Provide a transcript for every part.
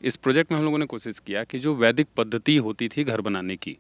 इस प्रोजेक्ट में हम लोगों ने कोशिश किया कि जो वैदिक पद्धति होती थी घर बनाने की,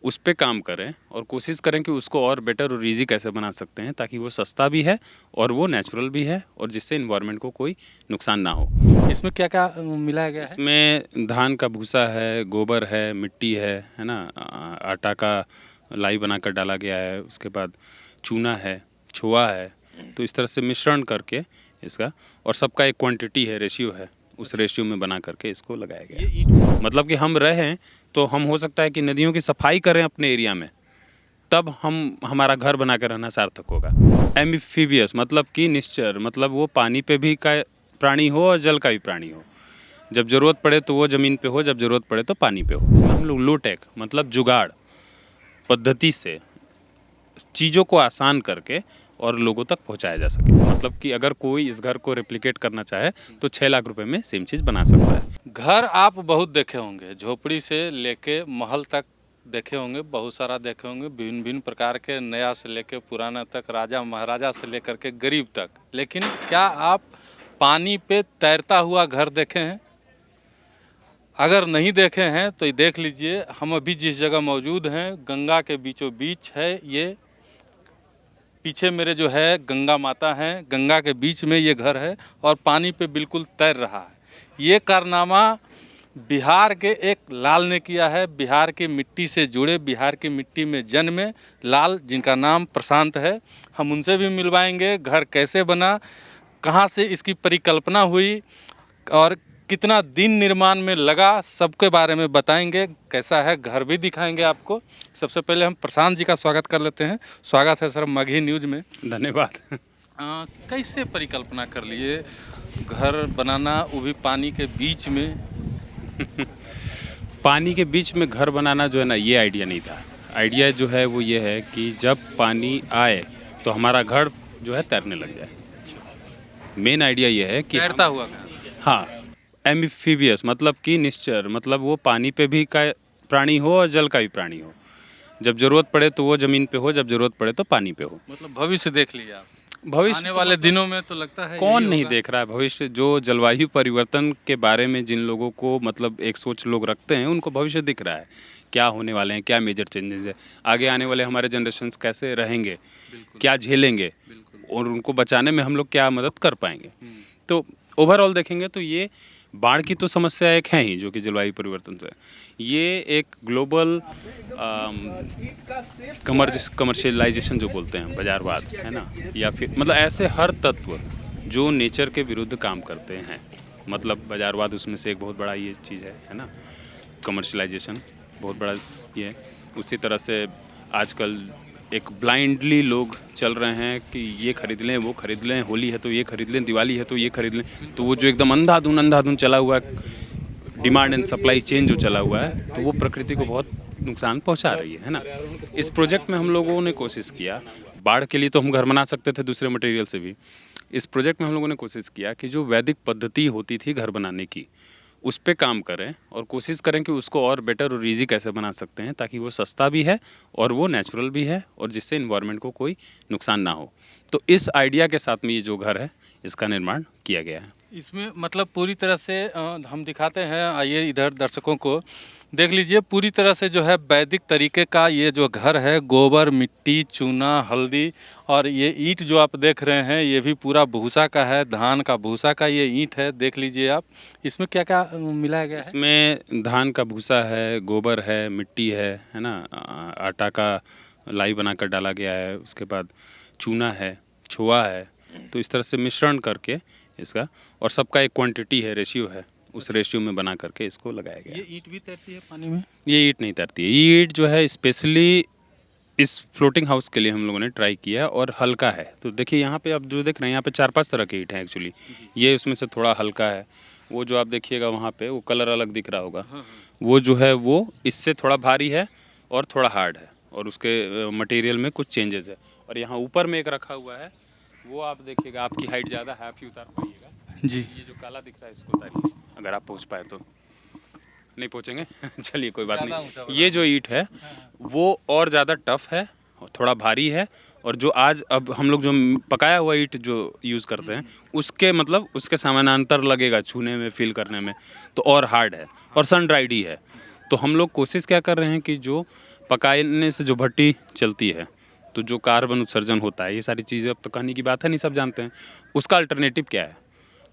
उस पे काम करें और कोशिश करें कि उसको और बेटर और ईज़ी कैसे बना सकते हैं ताकि वो सस्ता भी है और वो नेचुरल भी है और जिससे इन्वायरमेंट को कोई नुकसान ना हो। इसमें क्या क्या मिलाया गया है? इसमें धान का भूसा है, गोबर है, मिट्टी है ना, आटा का लाई बनाकर डाला गया है, उसके बाद चूना है, छोआ है। तो इस तरह से मिश्रण करके इसका, और सबका एक क्वांटिटी है, रेशियो है, उस रेशियो में बना करके इसको लगाया गया है। मतलब कि हम रहें तो हम हो सकता है कि नदियों की सफाई करें अपने एरिया में, तब हम हमारा घर बना कर रहना सार्थक होगा। एम्फीबियस मतलब कि निश्चर, मतलब वो पानी पे भी का प्राणी हो और जल का भी प्राणी हो। जब ज़रूरत पड़े तो वो ज़मीन पे हो, जब ज़रूरत पड़े तो पानी पे हो। इसमें हम लोग लो टेक मतलब जुगाड़ पद्धति से चीज़ों को आसान करके और लोगों तक पहुंचाया जा सके। मतलब कि अगर कोई इस घर को रेप्लिकेट करना चाहे तो 6 लाख रुपए में सेम चीज़ बना सकता है। घर आप बहुत देखे होंगे, झोपड़ी से लेके महल तक देखे होंगे, बहुत सारा देखे होंगे, भिन्न भिन्न प्रकार के, नया से लेके पुराना तक, राजा महाराजा से लेकर के गरीब तक। लेकिन क्या आप पानी पे तैरता हुआ घर देखे हैं? अगर नहीं देखे हैं तो ये देख लीजिए, हम अभी जिस जगह मौजूद हैं गंगा के बीचों बीच है ये। पीछे मेरे जो है गंगा माता हैं, गंगा के बीच में ये घर है और पानी पे बिल्कुल तैर रहा है। ये कारनामा बिहार के एक लाल ने किया है। बिहार की मिट्टी से जुड़े, बिहार की मिट्टी में जन्मे लाल, जिनका नाम प्रशांत है। हम उनसे भी मिलवाएंगे, घर कैसे बना, कहाँ से इसकी परिकल्पना हुई और कितना दिन निर्माण में लगा, सबके बारे में बताएंगे। कैसा है घर भी दिखाएंगे आपको। सबसे पहले हम प्रशांत जी का स्वागत कर लेते हैं। स्वागत है सर मगही न्यूज़ में। धन्यवाद। कैसे परिकल्पना कर लिए घर बनाना, वो भी पानी के बीच में? पानी के बीच में घर बनाना जो है ना, ये आइडिया नहीं था। आइडिया जो है वो ये है कि जब पानी आए तो हमारा घर जो है तैरने लग जाए। मेन आइडिया ये है कि तैरता हुआ घर। हाँ, एम्फीबियस मतलब कि निश्चर, मतलब वो पानी पे भी का प्राणी हो और जल का भी प्राणी हो। जब ज़रूरत पड़े तो वो ज़मीन पे हो, जब ज़रूरत पड़े तो पानी पे हो। मतलब भविष्य देख लिया आप। भविष्य आने वाले दिनों में तो लगता है कौन यही नहीं होगा। देख रहा है भविष्य? जो जलवायु परिवर्तन के बारे में जिन लोगों को मतलब एक सोच लोग रखते हैं, उनको भविष्य दिख रहा है। क्या होने वाले हैं, क्या मेजर चेंजेस है, आगे आने वाले हमारे जनरेशन्स कैसे रहेंगे, क्या झेलेंगे और उनको बचाने में हम लोग क्या मदद कर पाएंगे। तो ओवरऑल देखेंगे तो ये बाढ़ की तो समस्या एक है ही, जो कि जलवायु परिवर्तन से, ये एक ग्लोबल कमर्शियलाइजेशन जो बोलते हैं, बाजारवाद है ना, या फिर मतलब ऐसे हर तत्व जो नेचर के विरुद्ध काम करते हैं, मतलब बाजारवाद उसमें से एक बहुत बड़ा ये चीज़ है ना, कमर्शियलाइजेशन बहुत बड़ा ये है। उसी तरह से आजकल एक ब्लाइंडली लोग चल रहे हैं कि ये खरीद लें, वो खरीद लें, होली है तो ये खरीद लें, दिवाली है तो ये खरीद लें। तो वो जो एकदम अंधाधुन चला हुआ है, डिमांड एंड सप्लाई चेन जो चला हुआ है, तो वो प्रकृति को बहुत नुकसान पहुंचा रही है ना। इस प्रोजेक्ट में हम लोगों ने कोशिश किया, बाढ़ के लिए तो हम घर बना सकते थे दूसरे मटेरियल से भी। इस प्रोजेक्ट में हम लोगों ने कोशिश किया कि जो वैदिक पद्धति होती थी घर बनाने की, उस पे काम करें और कोशिश करें कि उसको और बेटर और ईजी कैसे बना सकते हैं ताकि वो सस्ता भी है और वो नेचुरल भी है और जिससे इन्वायरमेंट को कोई नुकसान ना हो। तो इस आइडिया के साथ में ये जो घर है, इसका निर्माण किया गया है। इसमें मतलब पूरी तरह से हम दिखाते हैं, आइए इधर दर्शकों को देख लीजिए। पूरी तरह से जो है वैदिक तरीके का ये जो घर है, गोबर, मिट्टी, चूना, हल्दी, और ये ईंट जो आप देख रहे हैं ये भी पूरा भूसा का है, धान का भूसा का ये ईंट है। देख लीजिए आप, इसमें क्या क्या मिलाया गया है? इसमें धान का भूसा है, गोबर है, मिट्टी है ना, आटा का लाई बनाकर डाला गया है, उसके बाद चूना है, छोआ है। तो इस तरह से मिश्रण करके इसका, और सबका एक क्वांटिटी है, रेशियो है, उस रेशियो में बना करके इसको लगाया गया है। ये ईंट भी तैरती है पानी में? ये ईंट नहीं तैरती है। ये ईंट जो है स्पेशली इस फ्लोटिंग हाउस के लिए हम लोगों ने ट्राई किया है और हल्का है। तो देखिए यहाँ पे आप जो देख रहे हैं, यहाँ पे 4-5 तरह की ईंट हैं एक्चुअली। ये उसमें से थोड़ा हल्का है। वो जो आप देखिएगा वहाँ पे, वो कलर अलग दिख रहा होगा, वो जो है वो इससे थोड़ा भारी है और थोड़ा हार्ड है, और उसके मटेरियल में कुछ चेंजेस है। और यहाँ ऊपर में एक रखा हुआ है, वो आप देखिएगा, आपकी हाइट ज़्यादा है, आप ही उतार पाइएगा जी। ये जो काला दिख रहा है इसको उतारिए, अगर आप पहुँच पाए तो। नहीं पहुँचेंगे चलिए कोई बात नहीं। ये जो ईंट है वो और ज़्यादा टफ है थोड़ा भारी है, और जो आज अब हम लोग जो पकाया हुआ ईंट जो यूज़ करते हैं उसके मतलब उसके समानांतर लगेगा छूने में, फील करने में, तो और हार्ड है और सन ड्राइड ही है। तो हम लोग कोशिश क्या कर रहे हैं कि जो पकाने से जो भट्टी चलती है तो जो कार्बन उत्सर्जन होता है, ये सारी चीज़ें अब तो कहने की बात है नहीं, सब जानते हैं। उसका अल्टरनेटिव क्या है,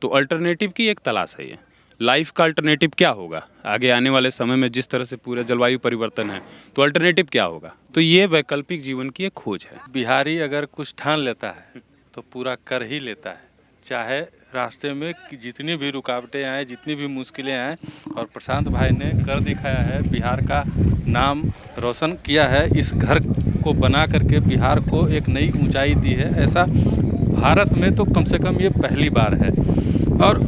तो अल्टरनेटिव की एक तलाश है ये। लाइफ का अल्टरनेटिव क्या होगा आगे आने वाले समय में, जिस तरह से पूरा जलवायु परिवर्तन है, तो अल्टरनेटिव क्या होगा, तो ये वैकल्पिक जीवन की एक खोज है। बिहारी अगर कुछ ठान लेता है तो पूरा कर ही लेता है, चाहे रास्ते में जितनी भी रुकावटें आए, जितनी भी मुश्किलें आए। और प्रशांत भाई ने कर दिखाया है, बिहार का नाम रोशन किया है, इस घर को बना करके बिहार को एक नई ऊंचाई दी है। ऐसा भारत में तो कम से कम ये पहली बार है। और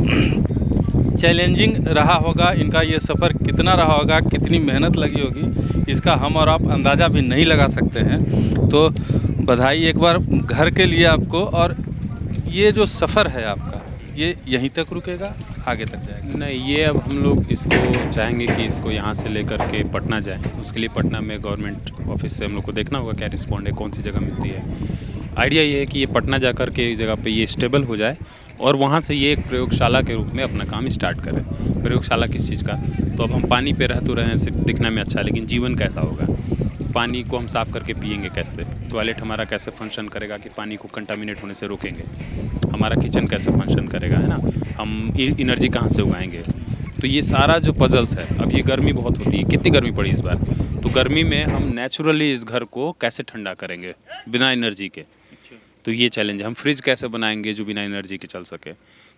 चैलेंजिंग रहा होगा इनका ये सफ़र, कितना रहा होगा, कितनी मेहनत लगी होगी, इसका हम और आप अंदाज़ा भी नहीं लगा सकते हैं। तो बधाई एक बार घर के लिए आपको। और ये जो सफ़र है आपका, ये यहीं तक रुकेगा, आगे तक जाएगा? नहीं, ये अब हम लोग इसको चाहेंगे कि इसको यहाँ से लेकर के पटना जाए। उसके लिए पटना में गवर्नमेंट ऑफिस से हम लोग को देखना होगा क्या रिस्पॉन्ड है, कौन सी जगह मिलती है। आइडिया ये है कि ये पटना जा कर के एक जगह पे ये स्टेबल हो जाए और वहाँ से ये एक प्रयोगशाला के रूप में अपना काम स्टार्ट करें। प्रयोगशाला किस चीज़ का, तो अब हम पानी पे रह तो रहे हैं, सिर्फ दिखने में अच्छा है, लेकिन जीवन कैसा होगा, पानी को हम साफ़ करके पिएंगे कैसे, टॉयलेट हमारा कैसे फंक्शन करेगा कि पानी को कंटामिनेट होने से रोकेंगे, हमारा किचन कैसे फंक्शन करेगा, है ना, हम एनर्जी कहाँ से उगाएंगे। तो ये सारा जो पजल्स है, अब ये गर्मी बहुत होती है, कितनी गर्मी पड़ी इस बार, तो गर्मी में हम नेचुरली इस घर को कैसे ठंडा करेंगे बिना एनर्जी के, तो ये चैलेंज है। हम फ्रिज कैसे बनाएंगे जो बिना एनर्जी के चल सके।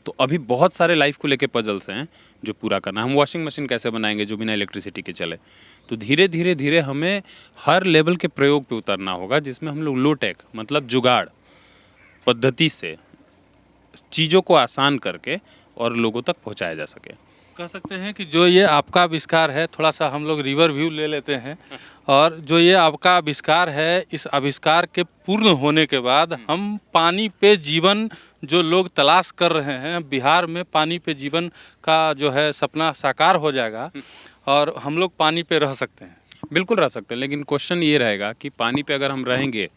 तो अभी बहुत सारे लाइफ को लेके पजल्स हैं जो पूरा करना। हम वॉशिंग मशीन कैसे बनाएंगे जो बिना इलेक्ट्रिसिटी के चले। तो धीरे धीरे धीरे हमें हर लेवल के प्रयोग पे उतरना होगा, जिसमें हम लोग लो टेक मतलब जुगाड़ पद्धति से चीज़ों को आसान करके और लोगों तक पहुंचाया जा सके। कह सकते हैं कि जो ये आपका आविष्कार है, थोड़ा सा हम लोग रिवर व्यू ले लेते हैं, और जो ये आपका आविष्कार है, इस आविष्कार के पूर्ण होने के बाद हम पानी पे जीवन जो लोग तलाश कर रहे हैं, बिहार में पानी पे जीवन का जो है सपना साकार हो जाएगा और हम लोग पानी पे रह सकते हैं। बिल्कुल रह सकते हैं, लेकिन क्वेश्चन ये रहेगा कि पानी पे अगर हम रहेंगे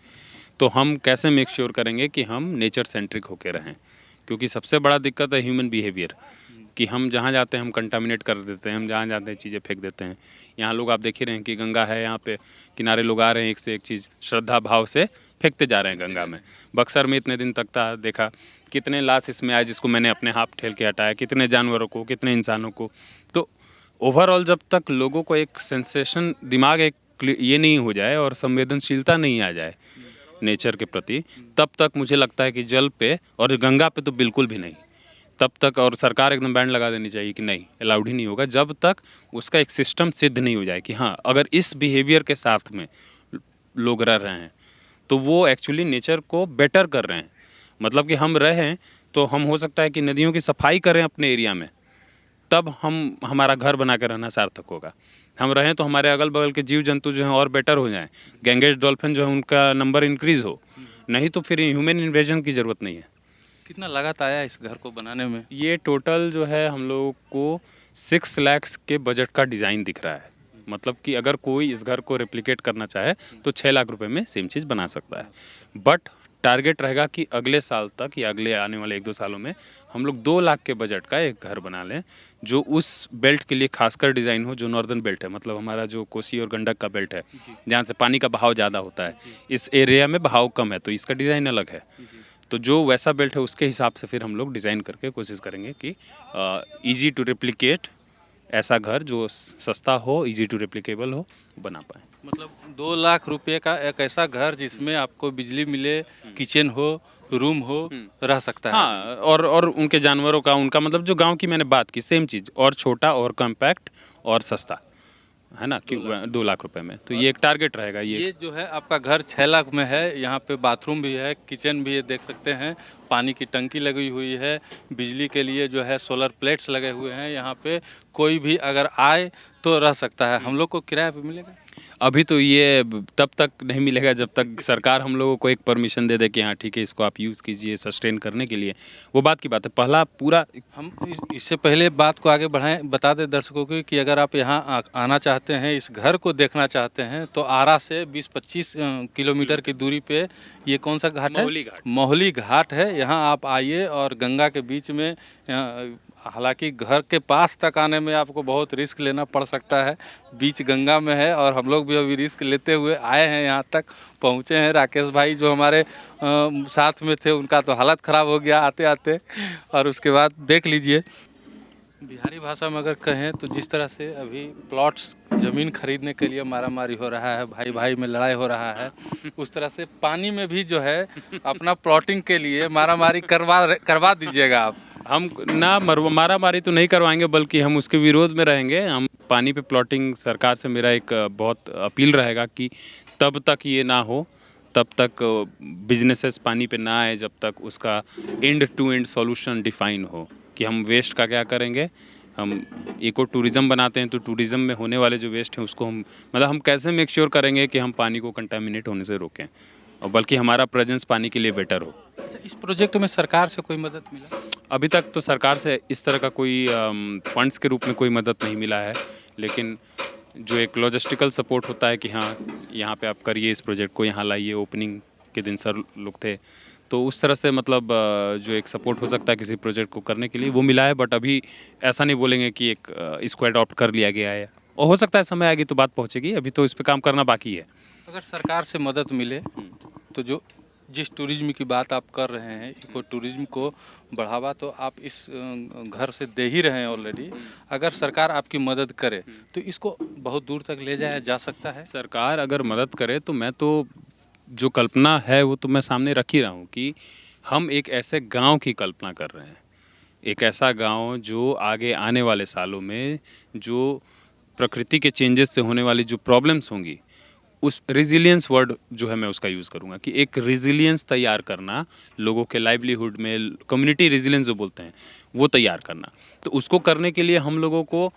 तो हम कैसे मेक श्योर करेंगे कि हम नेचर सेंट्रिक होके रहें, क्योंकि सबसे बड़ा दिक्कत है ह्यूमन बिहेवियर, कि हम जहाँ जाते हैं हम कंटामिनेट कर देते हैं, हम जहाँ जाते हैं चीज़ें फेंक देते हैं। यहाँ लोग आप देख ही रहे हैं कि गंगा है, यहाँ पे किनारे लोग आ रहे हैं, एक से एक चीज़ श्रद्धा भाव से फेंकते जा रहे हैं गंगा में। बक्सर में इतने दिन तक था, देखा कितने लाश इसमें आए जिसको मैंने अपने हाथ ठेल के हटाया, कितने जानवरों को, कितने इंसानों को। तो ओवरऑल जब तक लोगों को एक सेंसेशन, दिमाग एक ये नहीं हो जाए और संवेदनशीलता नहीं आ जाए नेचर के प्रति, तब तक मुझे लगता है कि जल पे और गंगा पे तो बिल्कुल भी नहीं, तब तक। और सरकार एकदम बैन लगा देनी चाहिए कि नहीं, अलाउड ही नहीं होगा जब तक उसका एक सिस्टम सिद्ध नहीं हो जाए कि हाँ, अगर इस बिहेवियर के साथ में लोग रह रहे हैं तो वो एक्चुअली नेचर को बेटर कर रहे हैं। मतलब कि हम रहें तो हम हो सकता है कि नदियों की सफाई करें अपने एरिया में, तब हम हमारा घर बना कर रहना सार्थक होगा। हम रहें तो हमारे अगल बगल के जीव जंतु जो हैं और बेटर हो जाएं, गैंगेज डॉल्फिन जो है उनका नंबर इंक्रीज़ हो, नहीं तो फिर ह्यूमन इन्वेजन की ज़रूरत नहीं है। कितना लागत आया इस घर को बनाने में? ये टोटल जो है हम लोग को 6 लाख के बजट का डिज़ाइन दिख रहा है। मतलब कि अगर कोई इस घर को रेप्लिकेट करना चाहे तो 6 लाख रुपए में सेम चीज़ बना सकता है। बट टारगेट रहेगा कि अगले साल तक या अगले आने वाले 1-2 सालों में हम लोग 2 लाख के बजट का एक घर बना लें, जो उस बेल्ट के लिए खासकर डिज़ाइन हो, जो नॉर्दर्न बेल्ट है, मतलब हमारा जो कोसी और गंडक का बेल्ट है, जहाँ से पानी का बहाव ज़्यादा होता है। इस एरिया में बहाव कम है तो इसका डिज़ाइन अलग है। तो जो वैसा बेल्ट है उसके हिसाब से फिर हम लोग डिज़ाइन करके कोशिश करेंगे कि ईजी टू रेप्लिकेट ऐसा घर जो सस्ता हो, ईजी टू रेप्लिकेबल हो, बना पाए। मतलब 2 लाख रुपए का एक ऐसा घर जिसमें आपको बिजली मिले, किचन हो, रूम हो, रह सकता है। हाँ, और उनके जानवरों का, उनका मतलब जो गांव की मैंने बात की सेम चीज़, और छोटा और कॉम्पैक्ट और सस्ता, है ना, कि 2 लाख रुपए में। तो ये एक टारगेट रहेगा। ये जो है आपका घर 6 लाख में है। यहाँ पे बाथरूम भी है, किचन भी है, देख सकते हैं, पानी की टंकी लगी हुई है, बिजली के लिए जो है सोलर प्लेट्स लगे हुए हैं। यहाँ पे कोई भी अगर आए तो रह सकता है। हम लोग को किराए पे मिलेगा? अभी तो ये तब तक नहीं मिलेगा जब तक सरकार हम लोगों को एक परमिशन दे दे कि हाँ ठीक है इसको आप यूज़ कीजिए सस्टेन करने के लिए, वो बात की बात है। पहला पूरा हम इससे पहले बात को आगे बढ़ाएं, बता दें दर्शकों को कि अगर आप यहाँ आना चाहते हैं, इस घर को देखना चाहते हैं, तो आरा से 20-25 किलोमीटर की दूरी पे ये कौन सा घाट है? मोहली घाट। मोहली घाट है। यहाँ आप आइए और गंगा के बीच में, हालांकि घर के पास तक आने में आपको बहुत रिस्क लेना पड़ सकता है, बीच गंगा में है, और हम लोग भी अभी रिस्क लेते हुए आए हैं, यहाँ तक पहुँचे हैं। राकेश भाई जो हमारे साथ में थे उनका तो हालत ख़राब हो गया आते आते, और उसके बाद देख लीजिए बिहारी भाषा में अगर कहें तो जिस तरह से अभी प्लॉट्स ज़मीन खरीदने के लिए मारामारी हो रहा है, भाई भाई में लड़ाई हो रहा है, उस तरह से पानी में भी जो है अपना प्लॉटिंग के लिए मारामारी करवा दीजिएगा आप। हम ना मारा मारी तो नहीं करवाएंगे, बल्कि हम उसके विरोध में रहेंगे। हम पानी पे प्लॉटिंग, सरकार से मेरा एक बहुत अपील रहेगा कि तब तक ये ना हो, तब तक बिजनेसेस पानी पे ना आए, जब तक उसका end to end solution define हो कि हम वेस्ट का क्या करेंगे। हम इको टूरिज़्म बनाते हैं तो टूरिज़्म में होने वाले जो वेस्ट हैं उसको हम कैसे मेक श्योर करेंगे कि हम पानी को कंटामिनेट होने से रोकें, और बल्कि हमारा प्रेजेंस पानी के लिए बेटर हो। अच्छा, इस प्रोजेक्ट में सरकार से कोई मदद मिला? अभी तक तो सरकार से इस तरह का कोई फंड्स के रूप में कोई मदद नहीं मिला है, लेकिन जो एक लॉजिस्टिकल सपोर्ट होता है कि हाँ यहाँ पे आप करिए इस प्रोजेक्ट को, यहाँ लाइए, ओपनिंग के दिन सर लोग थे, तो उस तरह से मतलब जो एक सपोर्ट हो सकता है किसी प्रोजेक्ट को करने के लिए वो मिला है। बट अभी ऐसा नहीं बोलेंगे कि एक इसको अडॉप्ट कर लिया गया है, और हो सकता है समय आगे तो बात पहुँचेगी, अभी तो इस पर काम करना बाकी है। अगर सरकार से मदद मिले तो जो जिस टूरिज्म की बात आप कर रहे हैं, इको टूरिज्म को बढ़ावा तो आप इस घर से दे ही रहे हैं ऑलरेडी। अगर सरकार आपकी मदद करे तो इसको बहुत दूर तक ले जाया जा सकता है। सरकार अगर मदद करे तो मैं तो जो कल्पना है वो तो मैं सामने रख ही रहा हूँ कि हम एक ऐसे गांव की कल्पना कर रहे हैं, एक ऐसा गांव जो आगे आने वाले सालों में जो प्रकृति के चेंजेस से होने वाली जो प्रॉब्लम्स होंगी, उस रिजिलियंस वर्ड जो है मैं उसका यूज़ करूँगा कि एक रिजिलियंस तैयार करना, लोगों के लाइवलीहुड में कम्युनिटी रिजिलियंस जो बोलते हैं वो तैयार करना। तो उसको करने के लिए हम लोगों को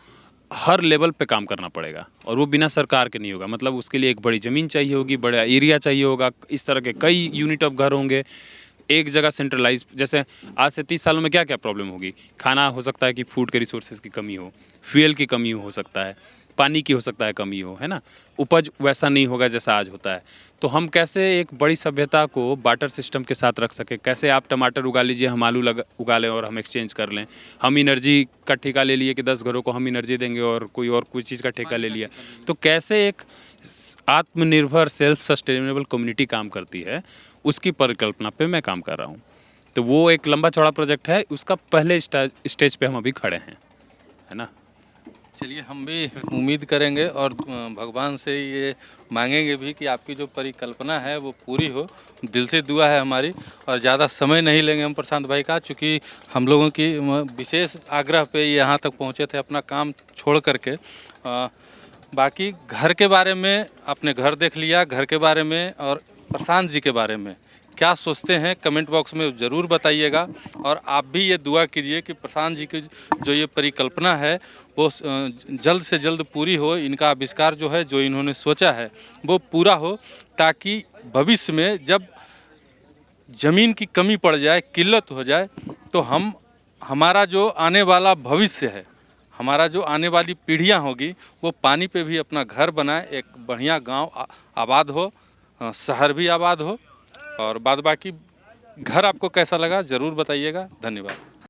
हर लेवल पे काम करना पड़ेगा, और वो बिना सरकार के नहीं होगा। मतलब उसके लिए एक बड़ी ज़मीन चाहिए होगी, बड़ा एरिया चाहिए होगा, इस तरह के कई यूनिट ऑफ घर होंगे, एक जगह सेंट्रलाइज। जैसे आज से 30 सालों में क्या क्या प्रॉब्लम होगी, खाना हो सकता है कि फूड के रिसोर्सेज की कमी हो, फ्यूल की कमी हो सकता है, पानी की हो सकता है कमी हो, है ना, उपज वैसा नहीं होगा जैसा आज होता है। तो हम कैसे एक बड़ी सभ्यता को बार्टर सिस्टम के साथ रख सके, कैसे आप टमाटर उगा लीजिए, हम आलू उगा लें और हम एक्सचेंज कर लें। हम एनर्जी का ठेका ले लिए कि 10 घरों को हम एनर्जी देंगे और कोई चीज़ का ठेका ले लिया। तो कैसे एक आत्मनिर्भर सेल्फ सस्टेनेबल कम्युनिटी काम करती है, उसकी परिकल्पना पे मैं काम कर रहा हूँ। तो वो एक लंबा चौड़ा प्रोजेक्ट है, उसका पहले स्टेज पे हम अभी खड़े हैं, है ना। चलिए, हम भी उम्मीद करेंगे और भगवान से ये मांगेंगे भी कि आपकी जो परिकल्पना है वो पूरी हो। दिल से दुआ है हमारी, और ज़्यादा समय नहीं लेंगे हम प्रशांत भाई का, चूँकि हम लोगों की विशेष आग्रह पे यहाँ तक पहुँचे थे अपना काम छोड़ करके। बाकी घर के बारे में, आपने घर देख लिया, घर के बारे में और प्रशांत जी के बारे में क्या सोचते हैं कमेंट बॉक्स में ज़रूर बताइएगा। और आप भी ये दुआ कीजिए कि प्रशांत जी की जो ये परिकल्पना है वो जल्द से जल्द पूरी हो, इनका आविष्कार जो है, जो इन्होंने सोचा है वो पूरा हो, ताकि भविष्य में जब ज़मीन की कमी पड़ जाए, किल्लत हो जाए, तो हमारा जो आने वाला भविष्य है, हमारा जो आने वाली पीढ़ियां होगी, वो पानी पे भी अपना घर बनाए, एक बढ़िया गांव आबाद हो, शहर भी आबाद हो। और बाद बाकी घर आपको कैसा लगा ज़रूर बताइएगा। धन्यवाद।